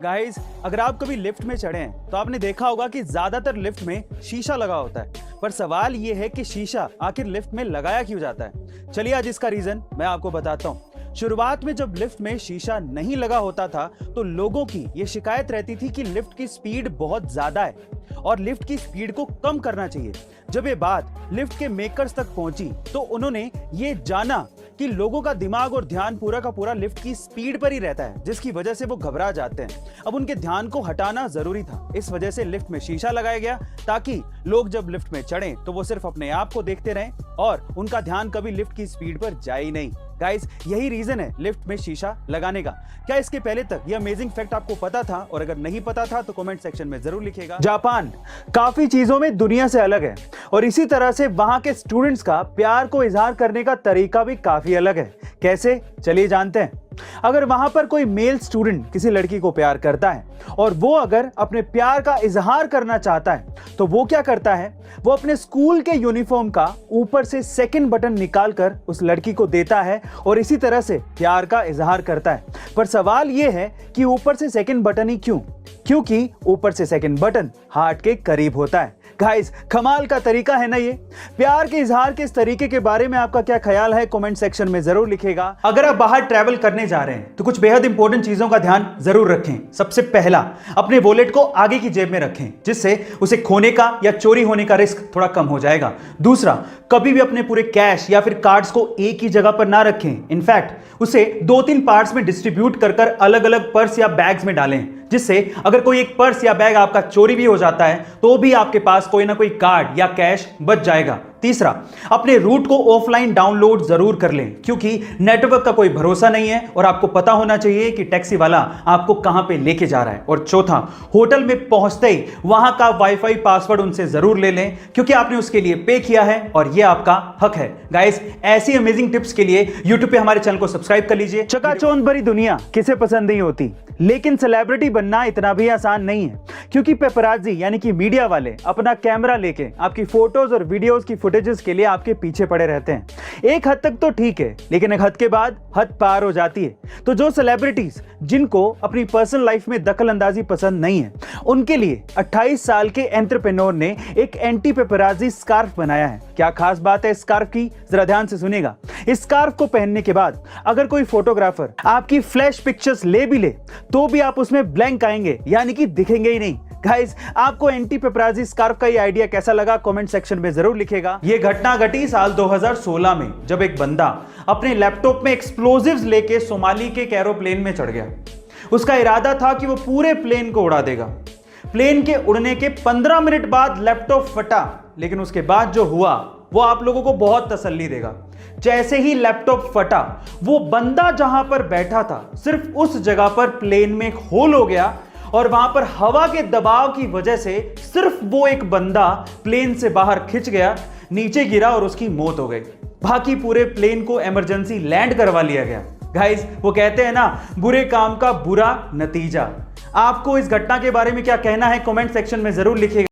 Guys, अगर आप कभी लिफ्ट में चढ़े हैं तो आपने देखा होगा कि ज्यादातर लिफ्ट में शीशा लगा होता है। पर सवाल ये है कि शीशा आखिर लिफ्ट में लगाया क्यों जाता है। चलिए आज इसका रीजन मैं आपको बताता हूँ। शुरुआत में जब लिफ्ट में शीशा नहीं लगा होता था तो लोगों की ये शिकायत रहती थी कि लिफ्ट की स्पीड बहुत ज्यादा है और लिफ्ट की स्पीड को कम करना चाहिए। जब ये बात लिफ्ट के मेकर्स तक पहुंची तो उन्होंने ये जाना कि लोगों का दिमाग और ध्यान पूरा का पूरा लिफ्ट की स्पीड पर ही रहता है, जिसकी वजह से वो घबरा जाते हैं। अब उनके ध्यान को हटाना जरूरी था। इस वजह से लिफ्ट में शीशा लगाया गया ताकि लोग जब लिफ्ट में चढ़ें तो वो सिर्फ अपने आप को देखते रहें और उनका ध्यान कभी लिफ्ट की स्पीड पर जाए ही नहीं। गाइस, यही रीजन है लिफ्ट में शीशा लगाने का। क्या इसके पहले तक ये अमेजिंग फैक्ट आपको पता था? और अगर नहीं पता था तो कमेंट सेक्शन में जरूर लिखिएगा। जापान काफी चीजों में दुनिया से अलग है और इसी तरह से वहां के स्टूडेंट्स का प्यार को इजहार करने का तरीका भी काफी अलग है। कैसे, चलिए जानते हैं। अगर वहां पर कोई मेल स्टूडेंट किसी लड़की को प्यार करता है और वो अगर अपने प्यार का इजहार करना चाहता है तो वो क्या करता है, वो अपने स्कूल के यूनिफॉर्म का ऊपर से सेकंड बटन निकालकर उस लड़की को देता है और इसी तरह से प्यार का इजहार करता है। पर सवाल ये है कि ऊपर से सेकंड बटन ही क्यों? क्योंकि ऊपर से सेकंड बटन हार्ट के करीब होता है। गाइस, कमाल का तरीका है ना ये। प्यार के इजहार के इस तरीके के बारे में आपका क्या ख्याल है, कमेंट सेक्शन में जरूर लिखिएगा। अगर आप बाहर ट्रैवल करने जा रहे हैं तो कुछ बेहद इंपॉर्टेंट चीजों का ध्यान जरूर रखें। सबसे पहला, अपने वॉलेट को आगे की जेब में रखें, जिससे उसे खोने का या चोरी होने का रिस्क थोड़ा कम हो जाएगा। दूसरा, कभी भी अपने पूरे कैश या फिर कार्ड्स को एक ही जगह पर ना रखें। इनफैक्ट उसे 2-3 पार्ट्स में डिस्ट्रीब्यूट कर अलग अलग पर्स या बैग्स में डालें, जिससे अगर कोई एक पर्स या बैग आपका चोरी भी हो जाता है तो भी आपके पास कोई ना कोई कार्ड या कैश बच जाएगा। तीसरा, अपने रूट को ऑफलाइन डाउनलोड जरूर कर लें, क्योंकि नेटवर्क का कोई भरोसा नहीं है और आपको पता होना चाहिए कि टैक्सी वाला आपको कहां पे लेके जा रहा है। और चौथा, होटल में पहुंचते ही वहां का वाईफाई पासवर्ड उनसे जरूर ले लें, क्योंकि आपने उसके लिए पे किया है और यह आपका हक है। गाइस, ऐसी अमेजिंग टिप्स के लिए यूट्यूब पे हमारे चैनल को सब्सक्राइब कर लीजिए। चकाचौंध भरी दुनिया किसे पसंद नहीं होती, लेकिन सेलिब्रिटी बनना इतना भी आसान नहीं है, क्योंकि पेपराजी यानी कि मीडिया वाले अपना कैमरा लेके आपकी फोटोज और वीडियोस की फुटेजेस के लिए आपके पीछे पड़े रहते हैं। एक हद तक तो ठीक है, लेकिन एक हद के बाद हद पार हो जाती है। तो जो सेलिब्रिटीज जिनको अपनी पर्सनल लाइफ में दखल अंदाजी पसंद नहीं है, उनके लिए 28 साल के एंटरप्रेन्योर ने एक एंटी पेपराजी स्कार्फ बनाया है। क्या खास बात है इस स्कार्फ की, जरा ध्यान से सुनिएगा। इस स्कार्फ को पहनने के बाद अगर कोई फोटोग्राफर आपकी फ्लैश पिक्चर्स ले भी ले तो भी आप उसमें ब्लैंक आएंगे, यानी कि दिखेंगे ही नहीं। गाइस, आपको एंटी पेपराजी स्कार्फ का ये आइडिया कैसा लगा, कमेंट सेक्शन में जरूर लिखिएगा। ये घटना घटी साल 2016 में, जब एक बंदा अपने लैपटॉप में एक्सप्लोजिव्स लेके सोमाली के एक एरोप्लेन में चढ़ गया। उसका इरादा था कि वो पूरे प्लेन को उड़ा देगा। प्लेन के उड़ने के 15 मिनट बाद लैपटॉप फटा, लेकिन उसके बाद जो हुआ वो आप लोगों को बहुत तसल्ली देगा। जैसे ही लैपटॉप फटा, वो बंदा जहां पर बैठा था सिर्फ उस जगह पर प्लेन में एक होल हो गया और वहां पर हवा के दबाव की वजह से सिर्फ वो एक बंदा प्लेन से बाहर खिंच गया, नीचे गिरा और उसकी मौत हो गई। बाकी पूरे प्लेन को इमरजेंसी लैंड करवा लिया गया। गाइस, वो कहते हैं ना, बुरे काम का बुरा नतीजा। आपको इस घटना के बारे में क्या कहना है, कमेंट सेक्शन में जरूर लिखिएगा।